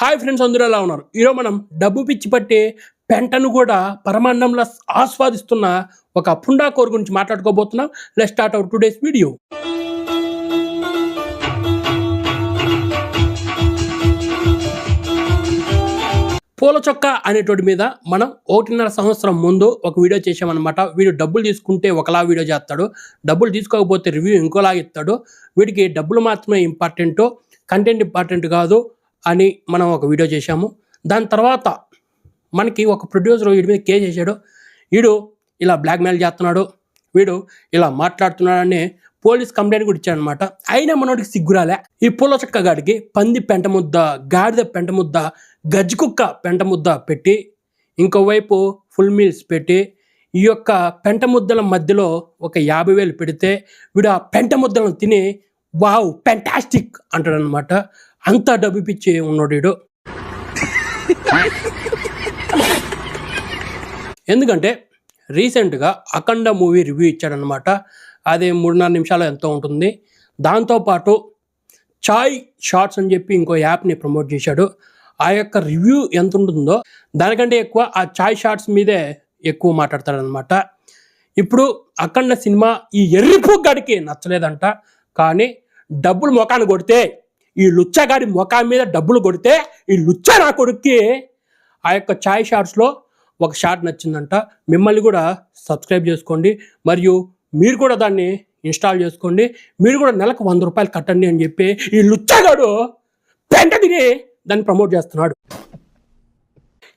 Hi friends, అందరూ ఎలా ఉన్నారు? ఈరోజు మనం డబ్బు పిచ్చి పట్టే పెంటను కూడా పరమాన్నంలో ఆస్వాదిస్తున్న ఒక పుండాకోర్ గురించి మాట్లాడుకోబోతున్నాం. Let's start our today's video. పూల చొక్క అనేటోటి మీద మనం 1.5 సంవత్సరం ముందు ఒక వీడియో చేసామన్నమాట. వీడు డబ్బులు తీసుకుంటే ఒకలా వీడియో చేస్తాడు, డబ్బులు తీసుకోకపోతే రివ్యూ ఇంకోలా ఇస్తాడు. వీడికి డబ్బులు మాత్రమే ఇంపార్టెంట్, కంటెంట్ ఇంపార్టెంట్ కాదు అని మనం ఒక వీడియో చేశాము. దాని తర్వాత మనకి ఒక ప్రొడ్యూసర్ వీడి మీద కేసు చేశాడు. వీడు ఇలా బ్లాక్మెయిల్ చేస్తున్నాడు, వీడు ఇలా మాట్లాడుతున్నాడని పోలీస్ కంప్లైంట్ కూడా ఇచ్చాడనమాట. అయినా మనోడికి సిగ్గురాలే. ఈ పూల చక్క గాడికి పంది పెంట ముద్ద, గాడిద పెంట ముద్ద, గజ్జికుక్క పెంట ముద్ద పెట్టి, ఇంకోవైపు ఫుల్ మీల్స్ పెట్టి, ఈ యొక్క పెంట ముద్దల మధ్యలో ఒక 50,000 పెడితే వీడు ఆ పెంట ముద్దలను తిని వావ్ ఫెంటాస్టిక్ అంటాడనమాట. అంతా డబ్బు పిచ్చి ఉన్నాడు వీడు. ఎందుకంటే రీసెంట్గా అఖండ మూవీ రివ్యూ ఇచ్చాడనమాట. అది 3.5 నిమిషాలు ఎంతో ఉంటుంది. దాంతోపాటు చాయ్ షార్ట్స్ అని చెప్పి ఇంకో యాప్ని ప్రమోట్ చేశాడు. ఆ యొక్క రివ్యూ ఎంత ఉంటుందో దానికంటే ఎక్కువ ఆ చాయ్ షార్ట్స్ మీదే ఎక్కువ మాట్లాడతాడనమాట. ఇప్పుడు అఖండ సినిమా ఈ ఎర్రిపుగ్గాడికి నచ్చలేదంట. కానీ డబ్బులు మొఖాన్ని కొడితే, ఈ లుచ్చగాడి మొఖం మీద డబ్బులు కొడితే ఈ లుచ్చ నా కొడుక్కి ఆ యొక్క చాయ్ షార్ట్స్లో ఒక షార్ట్ నచ్చిందంట. మిమ్మల్ని కూడా సబ్స్క్రైబ్ చేసుకోండి, మరియు మీరు కూడా దాన్ని ఇన్స్టాల్ చేసుకోండి. మీరు కూడా నెలకు 100 రూపాయలు కట్టండి అని చెప్పి ఈ లుచ్చగాడు పెంట తిని దాన్ని ప్రమోట్ చేస్తున్నాడు.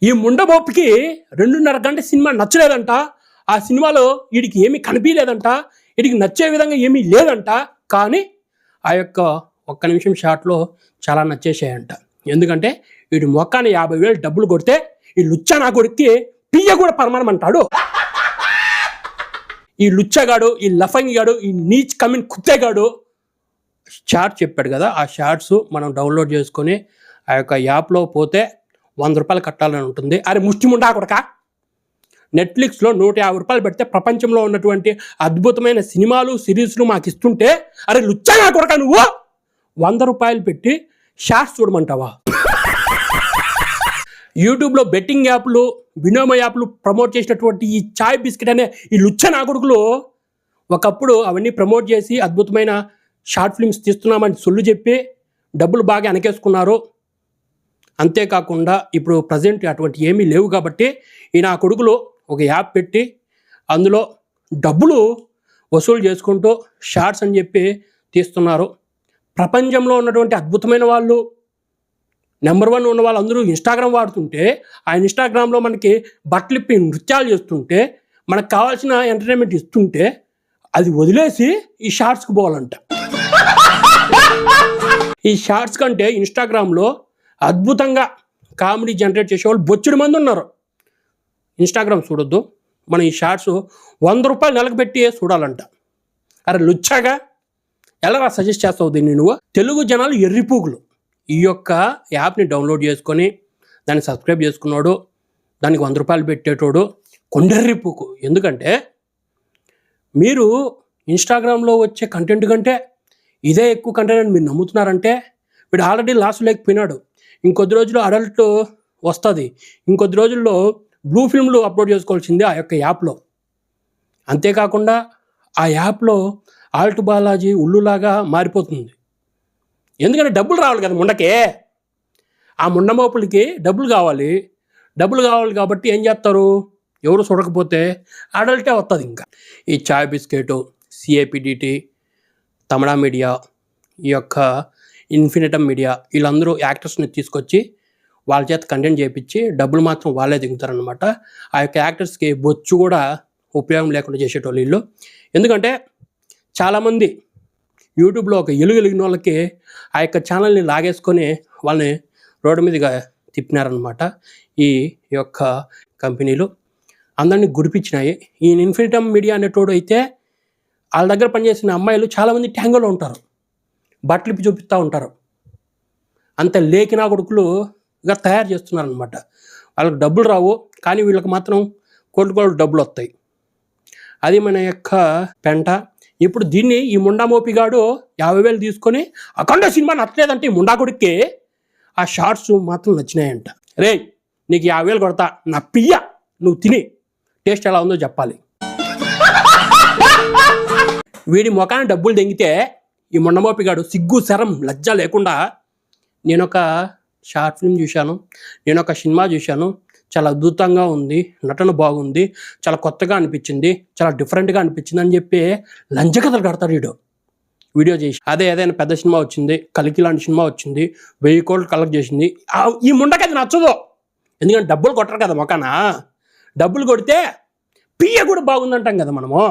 ఈ ముండబోపుకి 2.5 గంటల సినిమా నచ్చలేదంట. ఆ సినిమాలో వీడికి ఏమీ కనిపించలేదంట, వీడికి నచ్చే విధంగా ఏమీ లేదంట. కానీ ఆ యొక్క 1 నిమిషం షాట్లో చాలా నచ్చేసాయంట. ఎందుకంటే వీడి మొక్కాన్ని 50,000 డబ్బులు కొడితే ఈ లుచ్చ నా కొడుక్కి పియ్య కూడా పరమానం అంటాడు. ఈ లుచ్చగాడు, ఈ లఫంగిగాడు, ఈ నీచ్ కమిన్ కుత్తేగాడు షార్ట్ చెప్పాడు కదా. ఆ షార్ట్స్ మనం డౌన్లోడ్ చేసుకొని ఆ యొక్క యాప్లో పోతే 100 రూపాయలు కట్టాలని ఉంటుంది. అరే ముష్టిముండా కొడక, నెట్ఫ్లిక్స్లో 150 రూపాయలు పెడితే ప్రపంచంలో ఉన్నటువంటి అద్భుతమైన సినిమాలు సిరీస్లు మాకు ఇస్తుంటే, అరే లుచ్చగా కొడక నువ్వు 100 రూపాయలు పెట్టి షార్ట్స్ చూడమంటావా? యూట్యూబ్లో బెట్టింగ్ యాప్లు, వినోమ యాప్లు ప్రమోట్ చేసినటువంటి ఈ చాయ్ బిస్కెట్ అనే ఈ లుచ్చ నాగుడుకులు ఒకప్పుడు అవన్నీ ప్రమోట్ చేసి అద్భుతమైన షార్ట్ ఫిల్మ్స్ తీస్తున్నామని సొల్లు చెప్పి డబ్బులు బాగా వెనకేసుకున్నారు. అంతేకాకుండా ఇప్పుడు ప్రజెంట్ అటువంటి ఏమీ లేవు కాబట్టి ఈ నా కొడుకులు ఒక యాప్ పెట్టి అందులో డబ్బులు వసూలు చేసుకుంటూ షార్ట్స్ అని చెప్పి తీస్తున్నారు. ప్రపంచంలో ఉన్నటువంటి అద్భుతమైన వాళ్ళు, నెంబర్ 1 ఉన్న వాళ్ళందరూ ఇన్స్టాగ్రామ్ వాడుతుంటే, ఆ ఇన్స్టాగ్రామ్లో మనకి బట్టలిప్పి నృత్యాలు చేస్తుంటే, మనకు కావాల్సిన ఎంటర్టైన్మెంట్ ఇస్తుంటే, అది వదిలేసి ఈ షార్ట్స్కి పోవాలంట. ఈ షార్ట్స్ కంటే ఇన్స్టాగ్రామ్లో అద్భుతంగా కామెడీ జనరేట్ చేసేవాళ్ళు బొచ్చుడు మంది ఉన్నారు. ఇన్స్టాగ్రామ్ చూడొద్దు, మనం ఈ షార్ట్స్ 100 రూపాయలు నెలకు పెట్టి చూడాలంట. అరే లుచ్చాగా ఎలా సజెస్ట్ చేస్తావు దీన్ని నువ్వు? తెలుగు జనాలు ఎర్రిపూగులు. ఈ యొక్క యాప్ని డౌన్లోడ్ చేసుకొని దాన్ని సబ్స్క్రైబ్ చేసుకున్నాడు, దానికి 100 రూపాయలు పెట్టేటోడు కొండెర్రిపూకు. ఎందుకంటే మీరు ఇన్స్టాగ్రామ్లో వచ్చే కంటెంట్ కంటే ఇదే ఎక్కువ కంటెంట్ అని మీరు నమ్ముతున్నారంటే వీడు ఆల్రెడీ లాస్ లేకపోయినాడు. ఇంకొద్ది రోజులు అడల్ట్ వస్తుంది, ఇంకొద్ది రోజుల్లో బ్లూ ఫిల్మ్లు అప్లోడ్ చేసుకోవాల్సిందే ఆ యొక్క యాప్లో. అంతేకాకుండా ఆ యాప్లో ఆల్ట్ బాలాజీ ఉల్లులాగా మారిపోతుంది. ఎందుకంటే డబ్బులు రావాలి కదా ముండకే. ఆ ముండమోపులకి డబ్బులు కావాలి కాబట్టి ఏం చేస్తారు? ఎవరు చూడకపోతే అడల్టే వస్తుంది. ఇంకా ఈ చాయ్ బిస్కెట్, సిఏపిడిటి, తమిళ మీడియా, ఈ యొక్క ఇన్ఫినిటమ్ మీడియా, వీళ్ళందరూ యాక్టర్స్ని తీసుకొచ్చి వాళ్ళ చేత కంటెంట్ చేయించి డబ్బులు మాత్రం వాళ్ళే దిగుతారనమాట. ఆ యొక్క యాక్టర్స్కి బొచ్చు కూడా ఉపయోగం లేకుండా చేసేటోళ్ళు వీళ్ళు. ఎందుకంటే చాలామంది యూట్యూబ్లో ఒక ఎలుగెలిగిన వాళ్ళకి ఆ యొక్క ఛానల్ని లాగేసుకొని వాళ్ళని రోడ్డు మీదుగా తిప్పినారనమాట. ఈ యొక్క కంపెనీలు అందరినీ గుడిపించినాయి. ఈ ఇన్ఫినిటమ్ మీడియా అనేటోడు అయితే వాళ్ళ దగ్గర పనిచేసిన అమ్మాయిలు చాలామంది ట్యాంగోలో ఉంటారు, బట్టలిప్పి చూపిస్తూ ఉంటారు. అంత లేకినా కొడుకులుగా తయారు చేస్తున్నారనమాట. వాళ్ళకి డబ్బులు రావు, కానీ వీళ్ళకి మాత్రం కోట్లు డబ్బులు వస్తాయి. అది మన యొక్క పెంట. ఇప్పుడు దీన్ని ఈ ముండా మోపిగాడు 50,000 తీసుకొని అఖండ సినిమా నచ్చలేదంటే ఈ ముండా కొడుక్కి ఆ షార్ట్స్ మాత్రం నచ్చినాయంట. రే నీకు 50,000 కొడతా, నా పియ్య నువ్వు తిని టేస్ట్ ఎలా ఉందో చెప్పాలి. వీడి ముఖాన్ని డబ్బులు దెంగితే ఈ మొండమోపిగాడు సిగ్గు శరం లజ్జ లేకుండా నేను ఒక షార్ట్ ఫిల్మ్ చూశాను, నేను ఒక సినిమా చూశాను, చాలా అద్భుతంగా ఉంది, నటన బాగుంది, చాలా కొత్తగా అనిపించింది, చాలా డిఫరెంట్గా అనిపించింది అని చెప్పి లంచకథలు కడతాడు వీడియో చేసి. ఏదైనా పెద్ద సినిమా వచ్చింది, కలికి లాంటి సినిమా వచ్చింది, 1000 కోట్లు కలెక్ట్ చేసింది, ఈ ముండకి అది నచ్చదు. ఎందుకంటే డబ్బులు కొట్టరు కదా మొకాన. డబ్బులు కొడితే పియ్య కూడా బాగుందంటాం కదా మనము.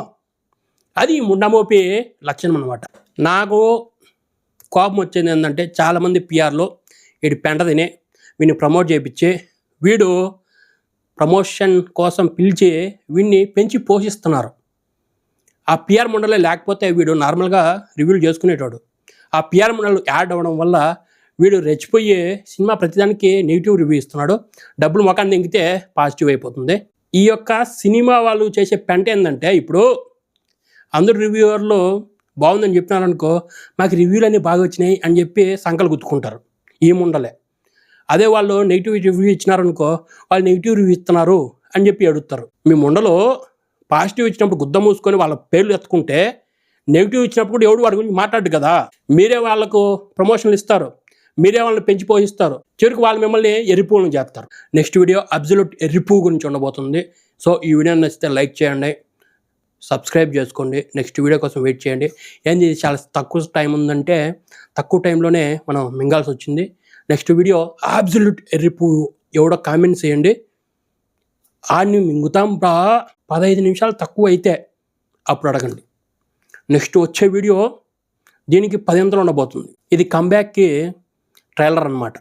అది ఈ ముండమోపి లక్షణం అనమాట. నాకు కోపం వచ్చింది ఏంటంటే చాలామంది పిఆర్లో వీడి పెంట తినే వీడిని ప్రమోట్ చేయించి వీడు ప్రమోషన్ కోసం పిలిచి వీడిని పెంచి పోషిస్తున్నారు. ఆ పిఆర్ మండలే లేకపోతే వీడు నార్మల్గా రివ్యూలు చేసుకునేటోడు. ఆ పిఆర్ మండలు యాడ్ అవ్వడం వల్ల వీడు రెచ్చిపోయి సినిమా ప్రతిదానికి నెగిటివ్ రివ్యూ ఇస్తున్నాడు. డబ్బులు మొఖాన్ని దింగితే పాజిటివ్ అయిపోతుంది. ఈ యొక్క సినిమా వాళ్ళు చేసే పెంట ఏంటంటే ఇప్పుడు అందరు రివ్యూవర్లు బాగుందని చెప్పినారనుకో, మాకు రివ్యూలు అన్నీ బాగా వచ్చినాయి అని చెప్పి సంకలు గుర్తుకుంటారు ఈ ముండలే. అదే వాళ్ళు నెగిటివ్ రివ్యూ ఇచ్చినారనుకో, వాళ్ళు నెగిటివ్ రివ్యూ ఇస్తున్నారు అని చెప్పి అడుగుతారు. మీ ముండలో పాజిటివ్ ఇచ్చినప్పుడు గుద్ద మూసుకొని వాళ్ళ పేర్లు ఎత్తుకుంటే, నెగిటివ్ ఇచ్చినప్పుడు కూడా ఎవడు వాడి గురించి మాట్లాడు కదా. మీరే వాళ్ళకు ప్రమోషన్లు ఇస్తారు, మీరే వాళ్ళని పెంచి పోషిస్తారు, చివరికి వాళ్ళు మిమ్మల్ని ఎర్రిపులను చేస్తారు. నెక్స్ట్ వీడియో అబ్సల్యూట్ ఎర్రిపు గురించి ఉండబోతుంది. సో ఈ వీడియో నచ్చితే లైక్ చేయండి, సబ్స్క్రైబ్ చేసుకోండి, నెక్స్ట్ వీడియో కోసం వెయిట్ చేయండి. ఏంది చాలా తక్కువ టైం ఉందంటే తక్కువ టైంలోనే మనం మింగాల్సి వచ్చింది. నెక్స్ట్ వీడియో అబ్సల్యూట్ ఎర్రిపు ఎవడో కామెంట్స్ చేయండి, ఆడిని మింగుతాం బా 15 నిమిషాలు తక్కువ అయితే అప్పుడు అడగండి. నెక్స్ట్ వచ్చే వీడియో దీనికి 10 ఉండబోతుంది. ఇది కంబ్యాక్కి ట్రైలర్ అన్నమాట.